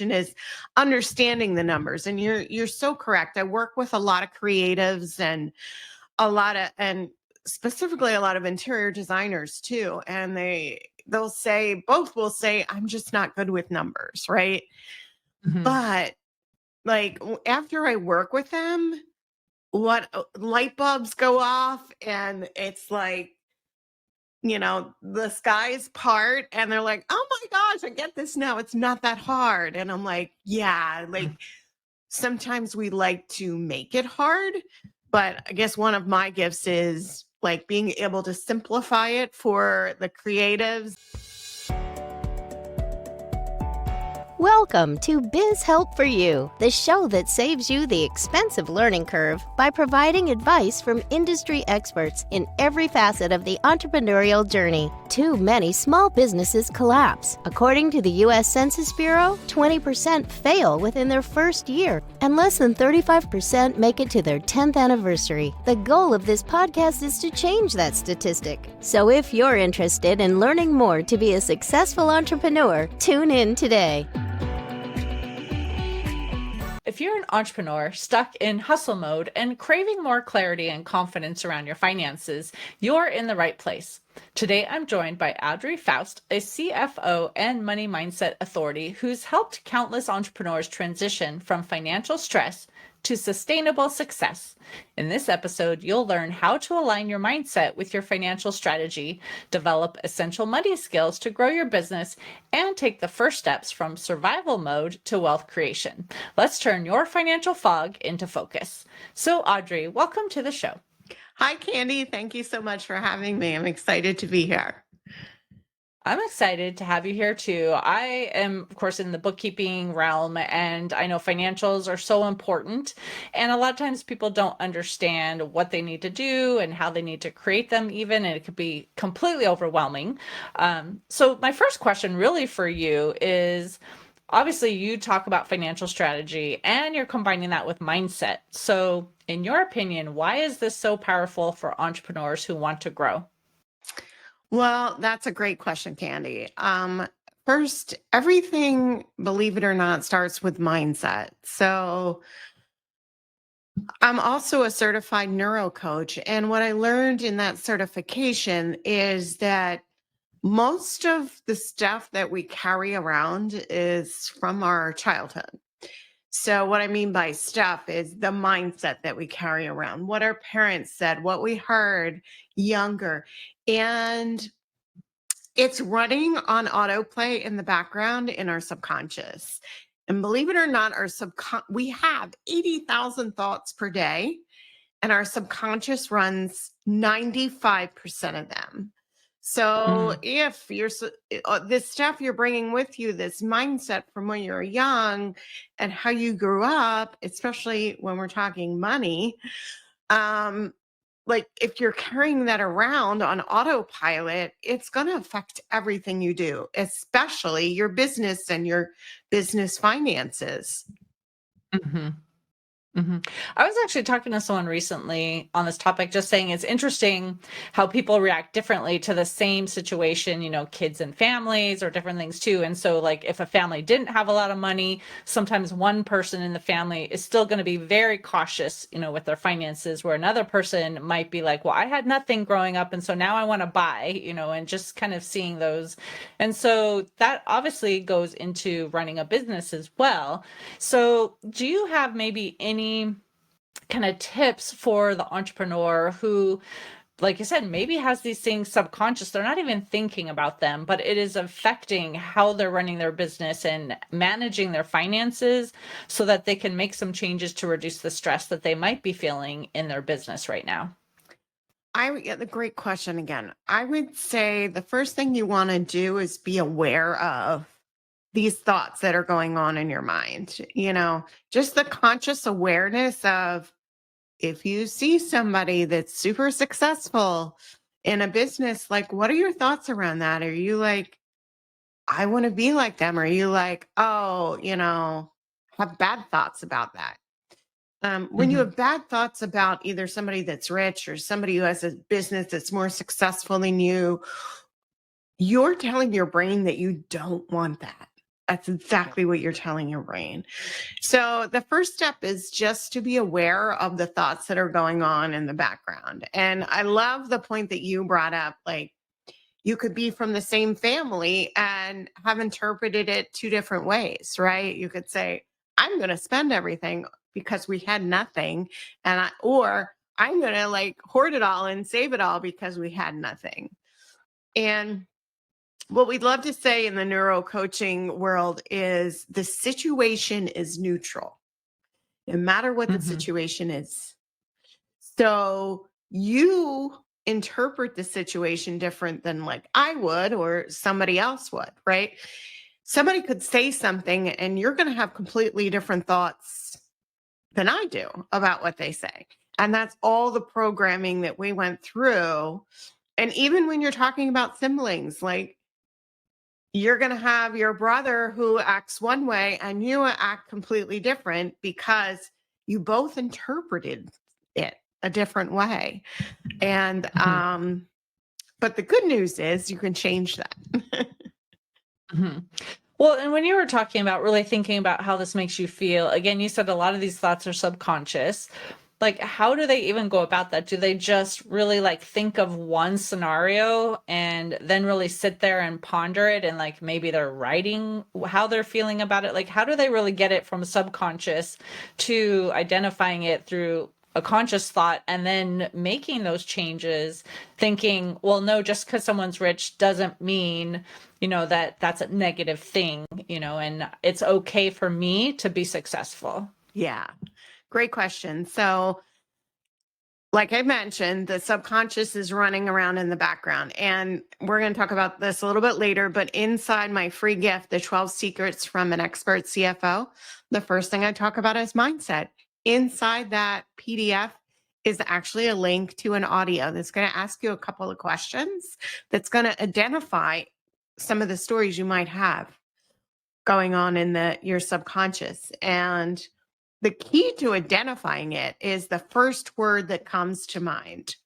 is understanding the numbers. And you're so correct. I work with a lot of creatives and specifically a lot of interior designers too. And both will say, I'm just not good with numbers, right? But like after I work with them, light bulbs go off and it's like, the skies part and they're like, oh my gosh, I get this now. It's not that hard. And I'm like, yeah, like sometimes we like to make it hard, but I guess one of my gifts is like being able to simplify it for the creatives. Welcome to Biz Help for You, the show that saves you the expensive learning curve by providing advice from industry experts in every facet of the entrepreneurial journey. Too many small businesses collapse. According to the U.S. Census Bureau, 20% fail within their first year, and less than 35% make it to their 10th anniversary. The goal of this podcast is to change that statistic. So if you're interested in learning more to be a successful entrepreneur, tune in today. If you're an entrepreneur stuck in hustle mode and craving more clarity and confidence around your finances, you're in the right place. Today, I'm joined by Audrey Faust, a CFO and money mindset authority who's helped countless entrepreneurs transition from financial stress to sustainable success. In this episode, you'll learn how to align your mindset with your financial strategy, develop essential money skills to grow your business, and take the first steps from survival mode to wealth creation. Let's turn your financial fog into focus. So, Audrey, welcome to the show. Hi, Candy. Thank you so much for having me. I'm excited to be here. I'm excited to have you here too. I am, of course, in the bookkeeping realm, and I know financials are so important. And a lot of times people don't understand what they need to do and how they need to create them even, and it could be completely overwhelming. So my first question really for you is, obviously you talk about financial strategy and you're combining that with mindset. So in your opinion, why is this so powerful for entrepreneurs who want to grow? Well, that's a great question, Candy. First, everything, believe it or not, starts with mindset. So I'm also a certified neuro coach. And what I learned in that certification is that most of the stuff that we carry around is from our childhood. So what I mean by stuff is the mindset that we carry around, what our parents said, what we heard younger. And it's running on autoplay in the background in our subconscious. And believe it or not, we have 80,000 thoughts per day, and our subconscious runs 95% of them. So if this stuff you're bringing with you, this mindset from when you're young and how you grew up, especially when we're talking money, like if you're carrying that around on autopilot, it's going to affect everything you do, especially your business and your business finances. I was actually talking to someone recently on this topic, just saying it's interesting how people react differently to the same situation, kids and families or different things too. And so like if a family didn't have a lot of money, sometimes one person in the family is still going to be very cautious, with their finances, where another person might be like, well, I had nothing growing up, and so now I want to buy, and just kind of seeing those. And so that obviously goes into running a business as well. So do you have maybe any kind of tips for the entrepreneur who, like you said, maybe has these things subconscious? They're not even thinking about them, but it is affecting how they're running their business and managing their finances so that they can make some changes to reduce the stress that they might be feeling in their business right now. I would get the great question again. I would say the first thing you want to do is be aware of these thoughts that are going on in your mind, just the conscious awareness of if you see somebody that's super successful in a business, like, what are your thoughts around that? Are you like, I want to be like them? Or are you like, oh, have bad thoughts about that? When you have bad thoughts about either somebody that's rich or somebody who has a business that's more successful than you, you're telling your brain that you don't want that. That's exactly what you're telling your brain. So the first step is just to be aware of the thoughts that are going on in the background. And I love the point that you brought up, like you could be from the same family and have interpreted it two different ways, right? You could say, I'm going to spend everything because we had nothing. Or I'm going to like hoard it all and save it all because we had nothing. And what we'd love to say in the neuro coaching world is the situation is neutral, no matter what the situation is. So you interpret the situation different than like I would or somebody else would, right? Somebody could say something and you're going to have completely different thoughts than I do about what they say. And that's all the programming that we went through. And even when you're talking about siblings, like you're going to have your brother who acts one way and you act completely different because you both interpreted it a different way. And but the good news is you can change that. Well, and when you were talking about really thinking about how this makes you feel, again, you said a lot of these thoughts are subconscious. Like, how do they even go about that? Do they just really like think of one scenario and then really sit there and ponder it, and like maybe they're writing how they're feeling about it? Like, how do they really get it from subconscious to identifying it through a conscious thought and then making those changes, thinking, well, no, just because someone's rich doesn't mean, that that's a negative thing, and it's okay for me to be successful. Yeah, great question. So like I mentioned, the subconscious is running around in the background. And we're going to talk about this a little bit later. But inside my free gift, the 12 Secrets from an Expert CFO, the first thing I talk about is mindset. Inside that PDF is actually a link to an audio that's going to ask you a couple of questions that's going to identify some of the stories you might have going on in your subconscious. And the key to identifying it is the first word that comes to mind.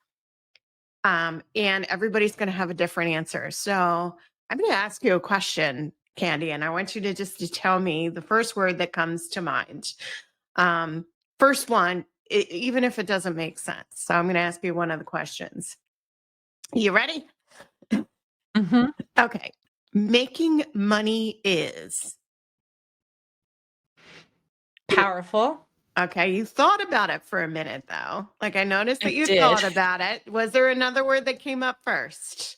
And everybody's going to have a different answer. So I'm going to ask you a question, Candy, and I want you to tell me the first word that comes to mind. First one, even if it doesn't make sense. So I'm going to ask you one of the questions. You ready? Okay. Making money is Powerful. Okay, you thought about it for a minute though. Like I noticed that I you did. thought about it. Was there another word that came up first?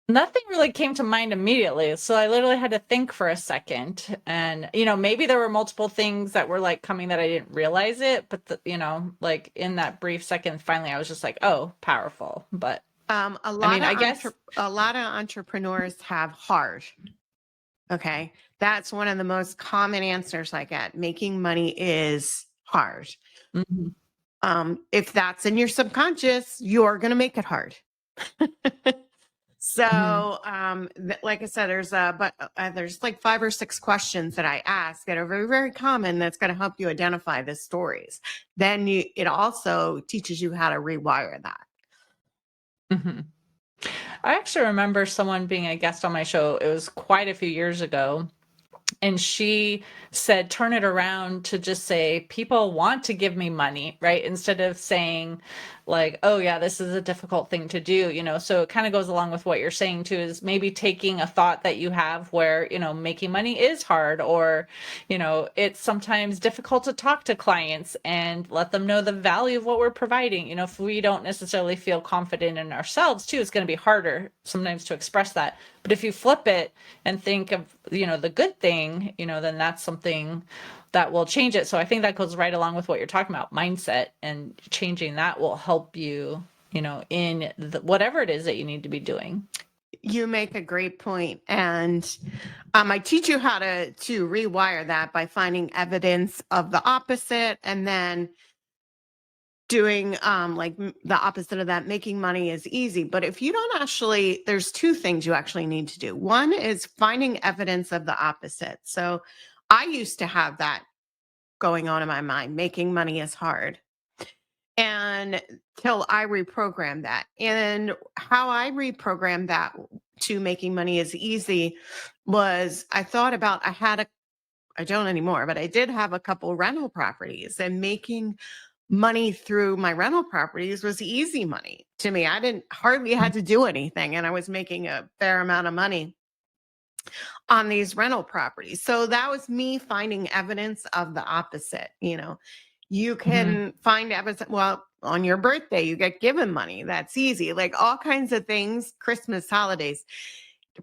Nothing really came to mind immediately. So I literally had to think for a second. And, maybe there were multiple things that were like coming that I didn't realize it. But, like in that brief second, finally, I was just like, oh, powerful. But I guess a lot of entrepreneurs have hard. Okay. That's one of the most common answers I get. Making money is hard. If that's in your subconscious, you're going to make it hard. So, like I said, there's like 5 or 6 questions that I ask that are very, very common. That's going to help you identify the stories. Then it also teaches you how to rewire that. I actually remember someone being a guest on my show. It was quite a few years ago. And she said, turn it around to just say, people want to give me money, right? Instead of saying like, oh yeah, this is a difficult thing to do, so it kind of goes along with what you're saying too, is maybe taking a thought that you have where, making money is hard, or, it's sometimes difficult to talk to clients and let them know the value of what we're providing. If we don't necessarily feel confident in ourselves too, it's going to be harder sometimes to express that. But if you flip it and think of, the good thing, then that's something that will change it. So I think that goes right along with what you're talking about, mindset, and changing that will help you, in whatever it is that you need to be doing. You make a great point. And I teach you how to rewire that by finding evidence of the opposite and then doing like the opposite of that. Making money is easy. But if you don't there's 2 things you actually need to do. One is finding evidence of the opposite. So I used to have that going on in my mind. Making money is hard. and till I reprogram that. And how I reprogrammed that to making money is easy was I thought about, I don't anymore, but I did have a couple rental properties, and making money through my rental properties was easy money to me. I didn't hardly had to do anything, and I was making a fair amount of money on these rental properties. So that was me finding evidence of the opposite. You Mhm. can find evidence. Well, on your birthday, you get given money. That's easy. Like all kinds of things, Christmas, holidays,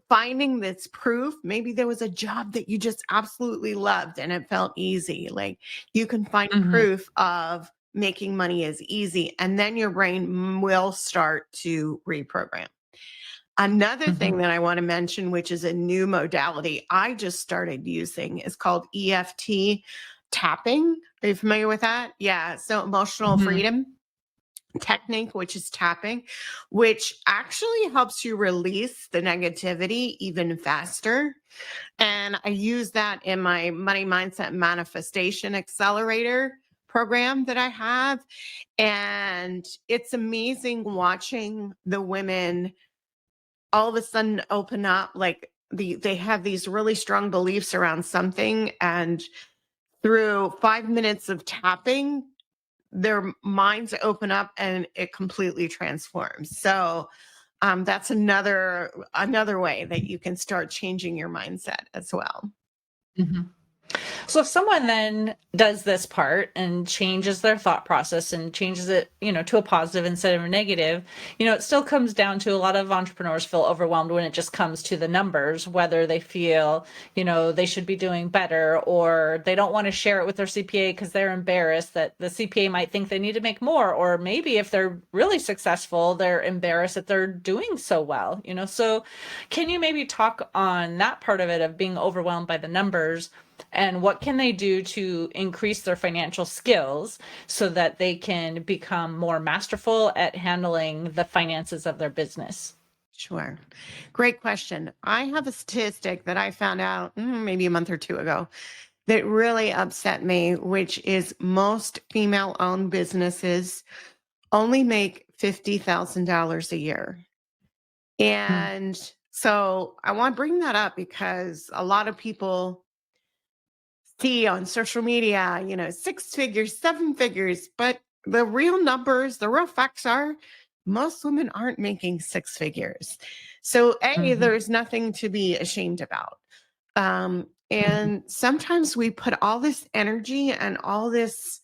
finding this proof. Maybe there was a job that you just absolutely loved and it felt easy. Like you can find Mhm. proof of making money is easy, and then your brain will start to reprogram. Another thing Mhm. that I want to mention, which is a new modality I just started using, is called EFT tapping. Are you familiar with that? Yeah. So emotional Mhm. freedom technique, which is tapping, which actually helps you release the negativity even faster. And I use that in my money mindset manifestation accelerator program that I have. And it's amazing watching the women all of a sudden open up, like they have these really strong beliefs around something, and through 5 minutes of tapping their minds open up and it completely transforms. So that's another way that you can start changing your mindset as well. Mhm. So if someone then does this part and changes their thought process and changes it, to a positive instead of a negative, it still comes down to a lot of entrepreneurs feel overwhelmed when it just comes to the numbers, whether they feel, they should be doing better, or they don't want to share it with their CPA because they're embarrassed that the CPA might think they need to make more, or maybe if they're really successful, they're embarrassed that they're doing so well, So can you maybe talk on that part of it of being overwhelmed by the numbers? And what can they do to increase their financial skills so that they can become more masterful at handling the finances of their business? Sure. Great question. I have a statistic that I found out maybe a month or two ago that really upset me, which is most female owned businesses only make $50,000 a year. Mm. And so I want to bring that up because a lot of people see on social media, 6 figures, 7 figures, but the real numbers, the real facts are most women aren't making 6 figures. So, A, Mhm. there's nothing to be ashamed about. Mhm. And sometimes we put all this energy and all this,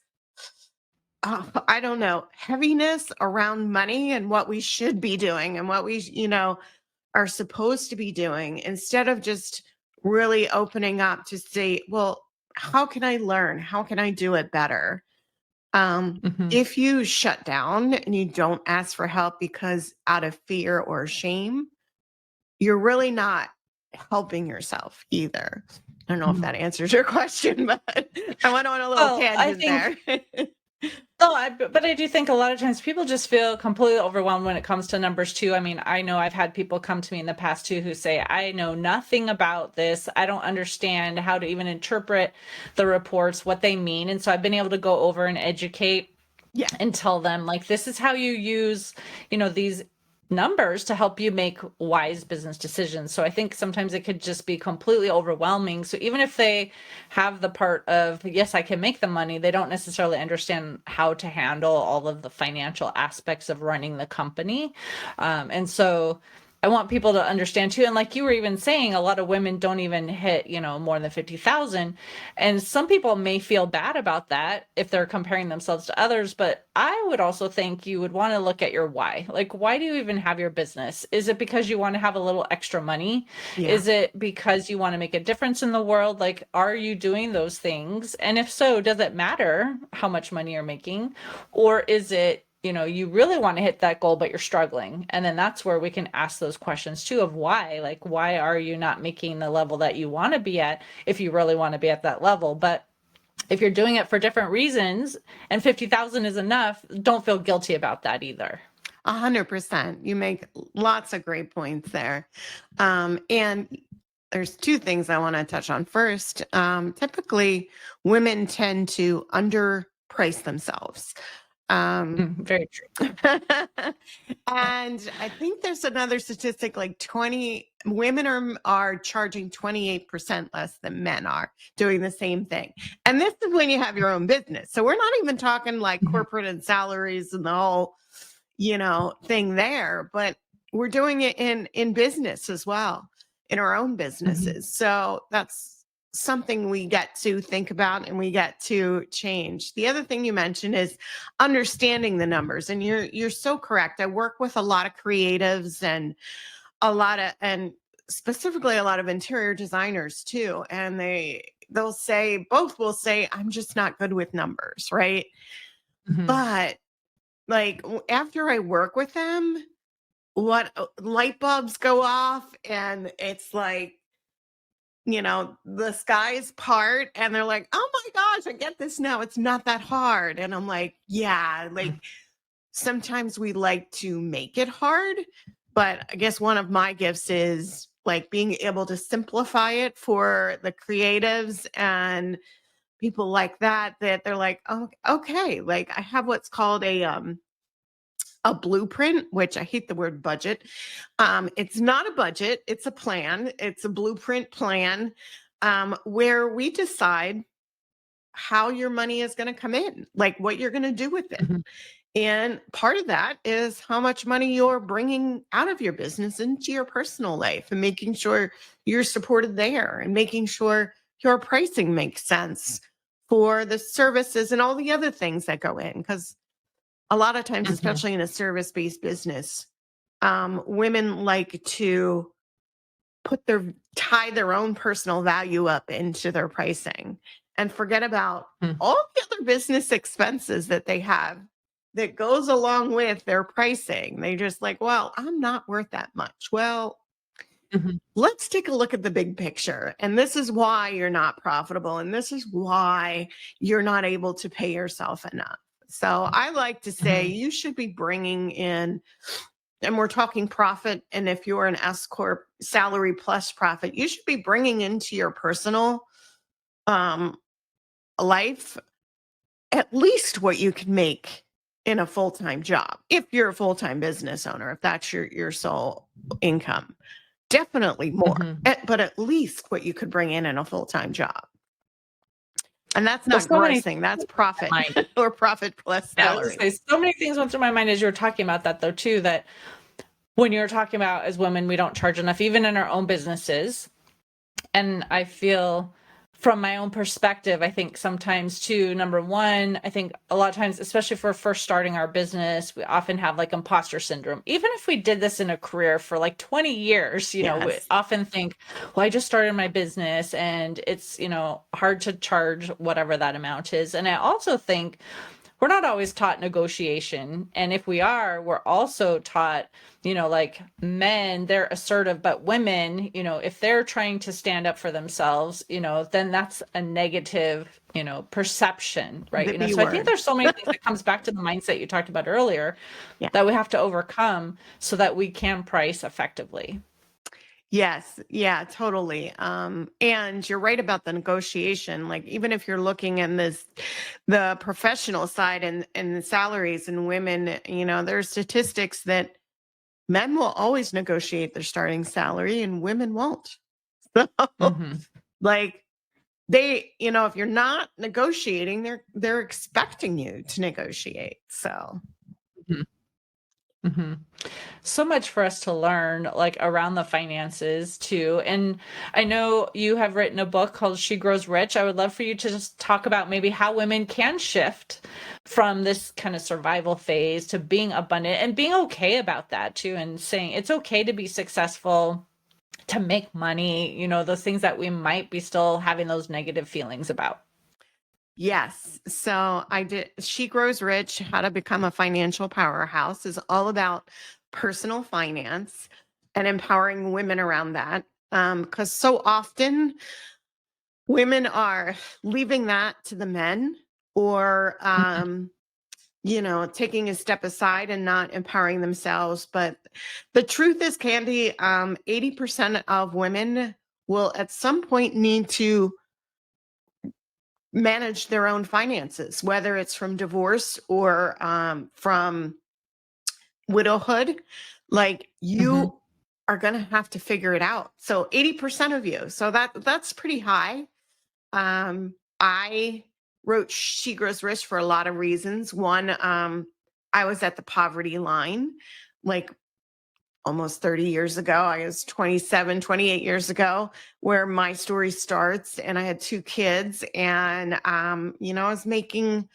I don't know, heaviness around money and what we should be doing and what are supposed to be doing, instead of just really opening up to say, well, how can I learn? How can I do it better? Mhm. If you shut down and you don't ask for help because out of fear or shame, you're really not helping yourself either. I don't know if Mhm. that answers your question, but I went on a little Well, I tangent think there. no, but I do think a lot of times people just feel completely overwhelmed when it comes to numbers too. I mean, I know I've had people come to me in the past too who say, I know nothing about this. I don't understand how to even interpret the reports, what they mean. And so I've been able to go over and educate Yeah. and tell them like this is how you use these numbers to help you make wise business decisions. So I think sometimes it could just be completely overwhelming. So even if they have the part of yes, I can make the money, they don't necessarily understand how to handle all of the financial aspects of running the company. And so I want people to understand too. And like you were even saying, a lot of women don't even hit, more than 50,000. And some people may feel bad about that if they're comparing themselves to others. But I would also think you would want to look at your why. Like, why do you even have your business? Is it because you want to have a little extra money? Yeah. Is it because you want to make a difference in the world? Like, are you doing those things? And if so, does it matter how much money you're making? Or is it, you really want to hit that goal, but you're struggling. And then that's where we can ask those questions too of why, like, why are you not making the level that you want to be at if you really want to be at that level? But if you're doing it for different reasons and 50,000 is enough, don't feel guilty about that either. 100%. You make lots of great points there. And there's two things I want to touch on. First, typically women tend to underprice themselves. Very true. And I think there's another statistic like women are charging 28% less than men are doing the same thing. And this is when you have your own business. So we're not even talking like corporate and salaries and the whole, thing there, but we're doing it in business as well, in our own businesses. So that's something we get to think about and we get to change. The other thing you mentioned is understanding the numbers, and you're so correct. I work with a lot of creatives and specifically a lot of interior designers too, and both will say I'm just not good with numbers, right? But like after I work with them, what light bulbs go off, and it's like, the skies part, and they're like, oh my gosh, I get this now. It's not that hard. And I'm like, yeah, like sometimes we like to make it hard, but I guess one of my gifts is like being able to simplify it for the creatives and people like that they're like, oh, okay, like I have what's called a blueprint, which I hate the word budget. It's not a budget, it's a plan. It's a blueprint plan where we decide how your money is going to come in, like what you're going to do with it. And part of that is how much money you're bringing out of your business into your personal life and making sure you're supported there and making sure your pricing makes sense for the services and all the other things that go in. Because a lot of times, especially in a service-based business, women like to tie their own personal value up into their pricing and forget about all the other business expenses that they have that goes along with their pricing. They just like, well, I'm not worth that much. Well, let's take a look at the big picture. And this is why you're not profitable. And this is why you're not able to pay yourself enough. So I like to say you should be bringing in, and we're talking profit. And if you're an S Corp salary plus profit, you should be bringing into your personal life at least what you can make in a full-time job. If you're a full-time business owner, if that's your sole income, definitely more, but at least what you could bring in a full-time job. And that's not grossing, that's profit or profit plus salary. So many things went through my mind as you were talking about that, though, too, that when you're talking about as women, we don't charge enough, even in our own businesses. And I feel from my own perspective, I think sometimes too, number one, I think a lot of times, especially if we're first starting our business, we often have like imposter syndrome. Even if we did this in a career for like 20 years, we often think, well, I just started my business and it's, hard to charge whatever that amount is. And I also think we're not always taught negotiation. And if we are, we're also taught, like men, they're assertive, but women, if they're trying to stand up for themselves, then that's a negative, perception, right? So I think there's so many things that comes back to the mindset you talked about earlier that we have to overcome so that we can price effectively. Yes. Yeah, totally. And you're right about the negotiation. Like, even if you're looking at the professional side and the salaries and women, there's statistics that men will always negotiate their starting salary and women won't. So like they, if you're not negotiating, they're expecting you to negotiate. So so much for us to learn, like around the finances too. And I know you have written a book called She Grows Rich. I would love for you to just talk about maybe how women can shift from this kind of survival phase to being abundant and being okay about that too, and saying it's okay to be successful, to make money, those things that we might be still having those negative feelings about. Yes. So I did She Grows Rich, How to Become a Financial Powerhouse is all about personal finance and empowering women around that. Because so often women are leaving that to the men or taking a step aside and not empowering themselves. But the truth is, Candy, 80% of women will at some point need to manage their own finances, whether it's from divorce or from widowhood. Like, Mhm. you are going to have to figure it out. So 80% of you. So that's pretty high. I wrote She Grows Rich for a lot of reasons. One, I was at the poverty line, like almost 30 years ago. I was 27, 28 years ago, where my story starts. And I had 2 kids, and I was making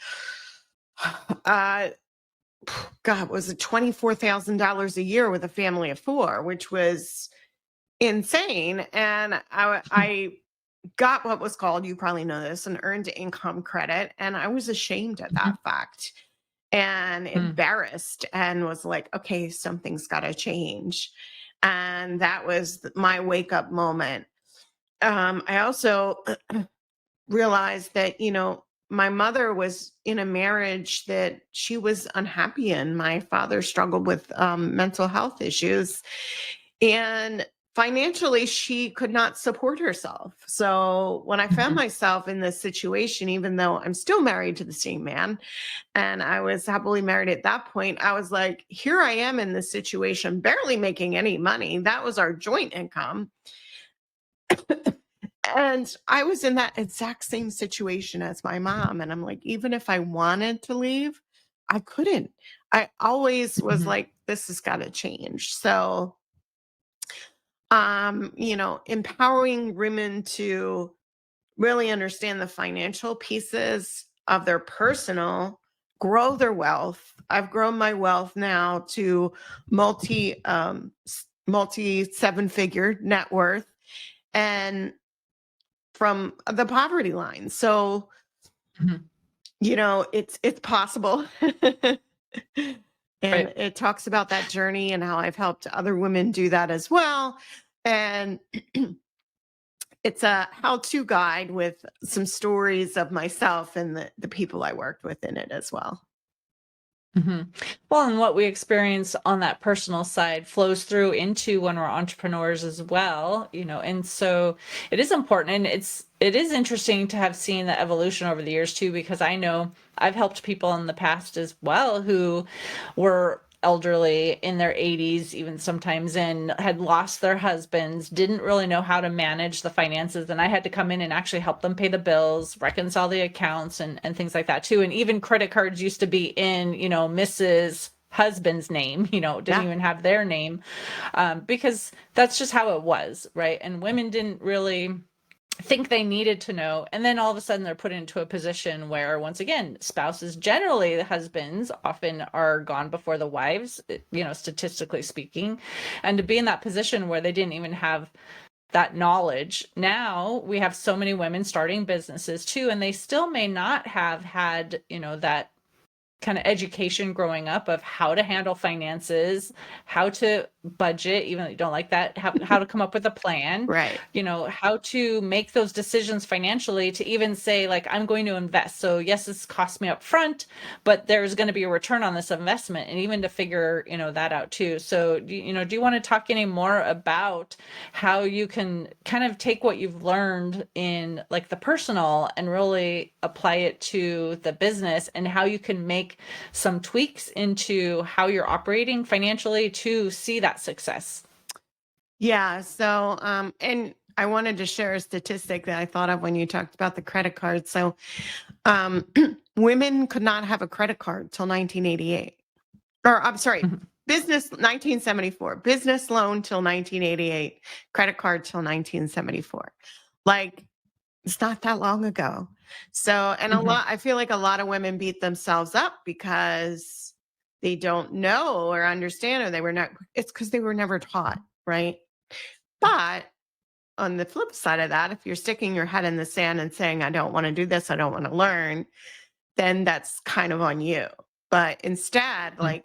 uh God, was it $24,000 a year with a family of 4, which was insane. And I got what was called, you probably know this, an earned income credit. And I was ashamed at Mhm. that fact and Mm. embarrassed, and was like, okay, something's got to change. And that was my wake up moment. I also realized that, my mother was in a marriage that she was unhappy in. My father struggled with mental health issues, and financially, she could not support herself. So when I found Mhm. myself in this situation, even though I'm still married to the same man, and I was happily married at that point, I was like, here I am in this situation, barely making any money. That was our joint income. And I was in that exact same situation as my mom. And I'm like, even if I wanted to leave, I couldn't. I always was Mhm. like, this has got to change. So, empowering women to really understand the financial pieces of their personal, grow their wealth. I've grown my wealth now to multi 7-figure net worth, and from the poverty line. So, Mhm. it's possible. And Right. it talks about that journey and how I've helped other women do that as well. And it's a how-to guide with some stories of myself and the people I worked with in it as well. Mhm. Well, and what we experience on that personal side flows through into when we're entrepreneurs as well, and so it is important, and it is interesting to have seen the evolution over the years too, because I know I've helped people in the past as well who were elderly in their 80s, even sometimes, and had lost their husbands, didn't really know how to manage the finances, and I had to come in and actually help them pay the bills, reconcile the accounts, and things like that too. And even credit cards used to be in, Mrs. husband's name, didn't Yeah. even have their name, because that's just how it was, right? And women didn't really think they needed to know, and then all of a sudden they're put into a position where, once again, spouses, generally the husbands, often are gone before the wives, statistically speaking, and to be in that position where they didn't even have that knowledge. Now we have so many women starting businesses too, and they still may not have had, that kind of education growing up of how to handle finances, how to budget, even though you don't like that, how to come up with a plan, Right. how to make those decisions financially, to even say, like, I'm going to invest. So yes, this costs me up front, but there's going to be a return on this investment, and even to figure, that out too. So, do you want to talk any more about how you can kind of take what you've learned in, like, the personal and really apply it to the business, and how you can make some tweaks into how you're operating financially to see that success? Yeah. So, and I wanted to share a statistic that I thought of when you talked about the credit card. So, um, women could not have a credit card till 1988. Or I'm sorry, Mhm. business 1974, business loan till 1988, credit card till 1974. Like, it's not that long ago. So, and Mhm. I feel like a lot of women beat themselves up because they don't know or understand, or they were not, it's because they were never taught, right? But on the flip side of that, if you're sticking your head in the sand and saying, I don't want to do this, I don't want to learn, then that's kind of on you. But instead, Mhm. like,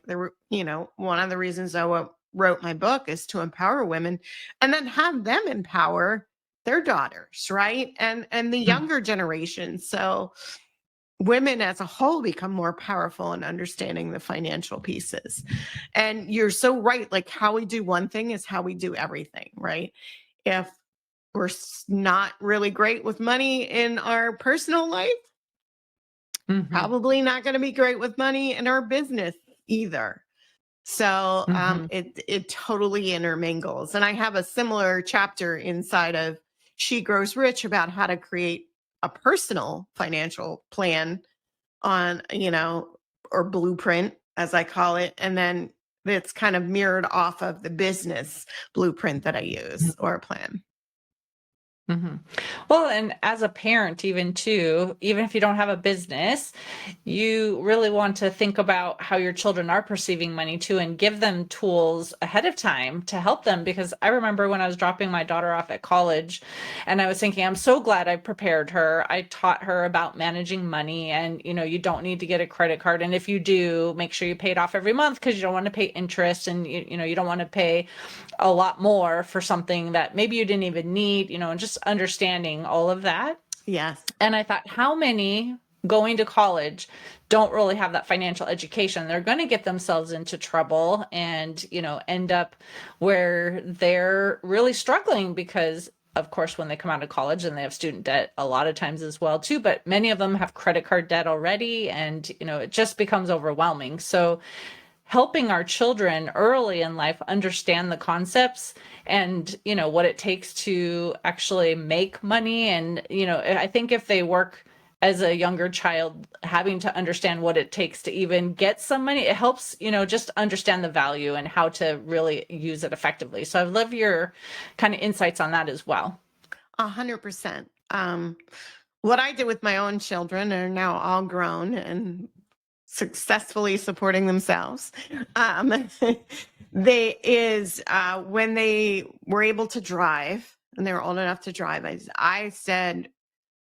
one of the reasons I wrote my book is to empower women, and then have them empower their daughters, right? And the Mhm. younger generation. So women as a whole become more powerful in understanding the financial pieces. And you're so right. Like, how we do one thing is how we do everything, right? If we're not really great with money in our personal life, probably not going to be great with money in our business either. So it totally intermingles. And I have a similar chapter inside of She Grows Rich about how to create a personal financial plan on, or blueprint, as I call it. And then it's kind of mirrored off of the business blueprint that I use or plan. Well, and as a parent, even too, even if you don't have a business, you really want to think about how your children are perceiving money too, and give them tools ahead of time to help them. Because I remember when I was dropping my daughter off at college, and I was thinking, I'm so glad I prepared her. I taught her about managing money, and you don't need to get a credit card, and if you do, make sure you pay it off every month, because you don't want to pay interest, and you don't want to pay a lot more for something that maybe you didn't even need, and just understanding all of that. Yes. And I thought, how many going to college don't really have that financial education? They're going to get themselves into trouble and, end up where they're really struggling because, of course, when they come out of college, and they have student debt a lot of times as well too, but many of them have credit card debt already, and, it just becomes overwhelming. So helping our children early in life understand the concepts and what it takes to actually make money. And I think if they work as a younger child, having to understand what it takes to even get some money, it helps just understand the value and how to really use it effectively. So I love your kind of insights on that as well. 100%. What I did with my own children are now all grown and successfully supporting themselves. When they were able to drive and they were old enough to drive, I said,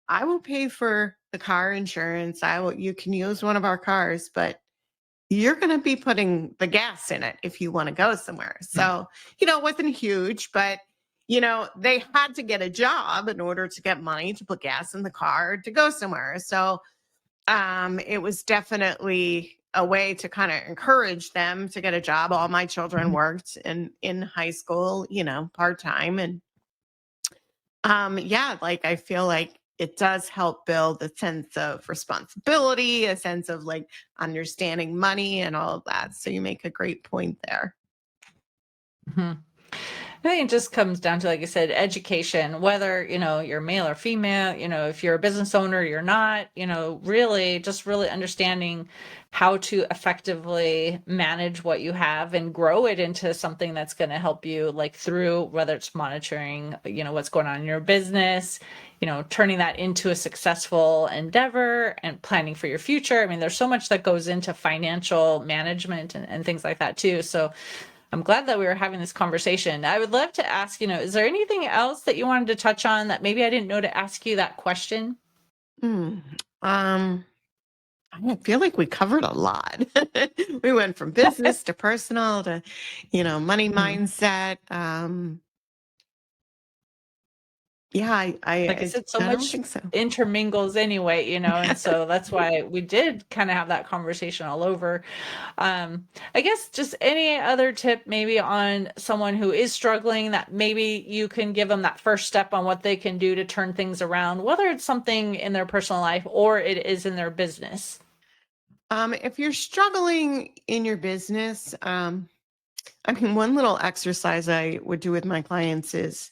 I will pay for the car insurance. You can use one of our cars, but you're going to be putting the gas in it if you want to go somewhere. So, it wasn't huge, but they had to get a job in order to get money to put gas in the car to go somewhere. So it was definitely a way to kind of encourage them to get a job. All my children worked in high school, part-time. And I feel like it does help build a sense of responsibility, a sense of like understanding money and all of that. So you make a great point there. I think it just comes down to, like I said, education, whether, you're male or female, if you're a business owner, you're not, really understanding how to effectively manage what you have and grow it into something that's going to help you, like through whether it's monitoring, what's going on in your business, turning that into a successful endeavor and planning for your future. I mean, there's so much that goes into financial management and things like that too. So I'm glad that we were having this conversation. I would love to ask, is there anything else that you wanted to touch on that maybe I didn't know to ask you that question? I feel like we covered a lot. We went from business to personal to, money mindset. Like I said, so I don't much think so. intermingles anyway, and so that's why we did kind of have that conversation all over. I guess just any other tip maybe on someone who is struggling that maybe you can give them that first step on what they can do to turn things around, whether it's something in their personal life or it is in their business. If you're struggling in your business, one little exercise I would do with my clients is,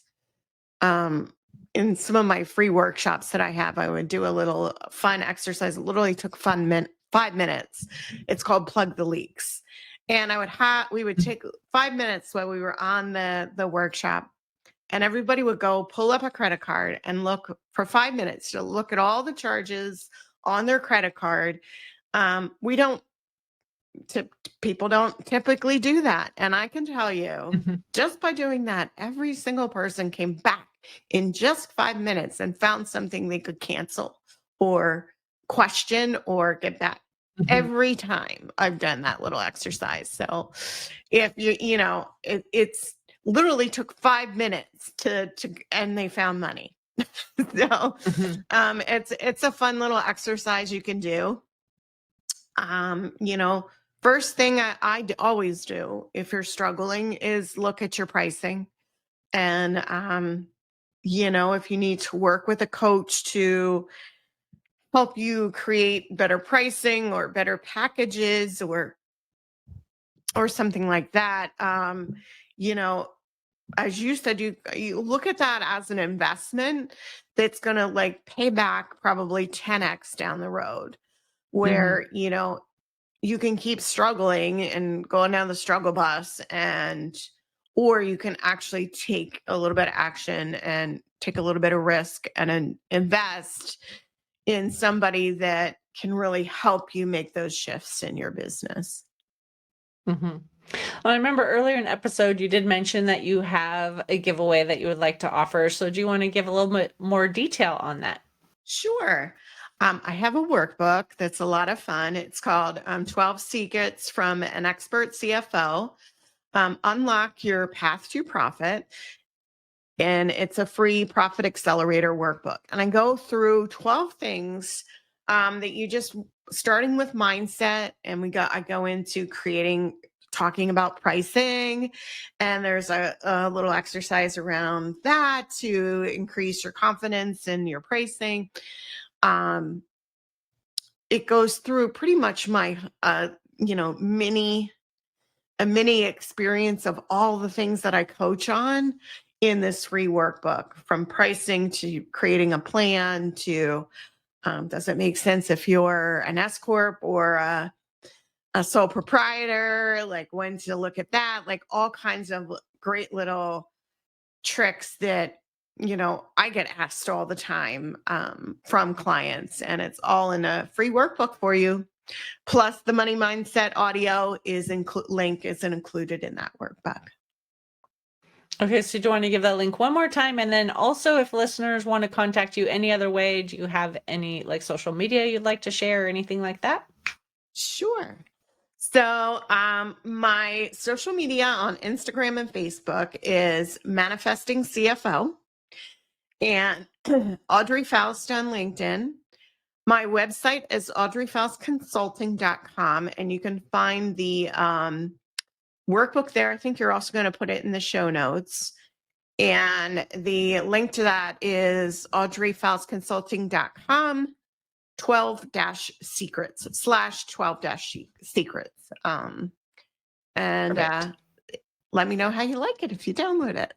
in some of my free workshops that I have, I would do a little fun exercise. It literally took 5 minutes. It's called Plug the Leaks. And we would take 5 minutes while we were on the workshop, and everybody would go pull up a credit card and look for 5 minutes to look at all the charges on their credit card. People don't typically do that. And I can tell you, just by doing that, every single person came back in just 5 minutes and found something they could cancel or question or get back. Every time I've done that little exercise. So if it's literally took 5 minutes and they found money. So it's a fun little exercise you can do. First thing I always do if you're struggling is look at your pricing and if you need to work with a coach to help you create better pricing or better packages or something like that, you know, as you said, you look at that as an investment that's going to like pay back probably 10x down the road, Mhm. where, you can keep struggling and going down the struggle bus, or you can actually take a little bit of action and take a little bit of risk and invest in somebody that can really help you make those shifts in your business. Mhm. Well, I remember earlier in the episode, you did mention that you have a giveaway that you would like to offer. So do you want to give a little bit more detail on that? Sure. I have a workbook that's a lot of fun. It's called 12 Secrets from an Expert CFO. Unlock Your Path to Profit. And it's a free profit accelerator workbook. And I go through 12 things that you just starting with mindset. And I go into talking about pricing. And there's a little exercise around that to increase your confidence in your pricing. Um, it goes through pretty much my, mini a mini experience of all the things that I coach on in this free workbook, from pricing to creating a plan to does it make sense if you're an S corp or a sole proprietor, like when to look at that, like all kinds of great little tricks that I get asked all the time from clients, and it's all in a free workbook for you. Plus, the money mindset audio link isn't included in that workbook. Okay, so do you want to give that link one more time? And then also, if listeners want to contact you any other way, do you have any like social media you'd like to share or anything like that? Sure. So, my social media on Instagram and Facebook is Manifesting CFO and Audrey Faust on LinkedIn. My website is audreyfaustconsulting.com, and you can find the workbook there. I think you're also going to put it in the show notes. And the link to that is audreyfaustconsulting.com 12-secrets /12-secrets. And Perfect. let me know how you like it if you download it.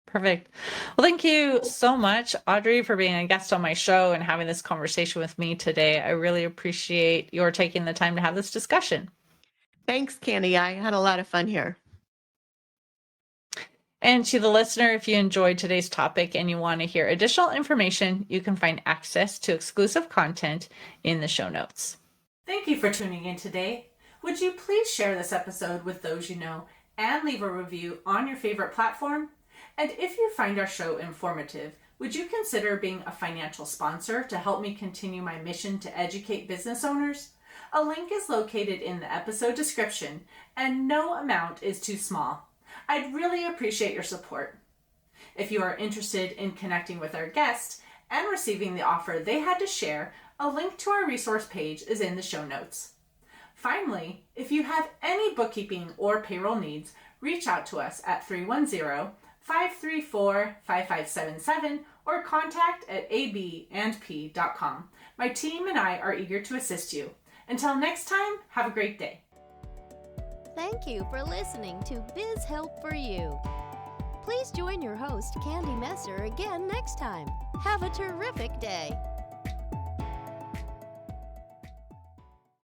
Perfect. Well, thank you so much, Audrey, for being a guest on my show and having this conversation with me today. I really appreciate your taking the time to have this discussion. Thanks, Candy. I had a lot of fun here. And to the listener, if you enjoyed today's topic and you want to hear additional information, you can find access to exclusive content in the show notes. Thank you for tuning in today. Would you please share this episode with those you know and leave a review on your favorite platform? And if you find our show informative, would you consider being a financial sponsor to help me continue my mission to educate business owners? A link is located in the episode description, and no amount is too small. I'd really appreciate your support. If you are interested in connecting with our guest and receiving the offer they had to share, a link to our resource page is in the show notes. Finally, if you have any bookkeeping or payroll needs, reach out to us at 310-534-5577 or contact@abandp.com. My team and I are eager to assist you. Until next time, have a great day. Thank you for listening to Biz Help for You. Please join your host, Candy Messer, again next time. Have a terrific day.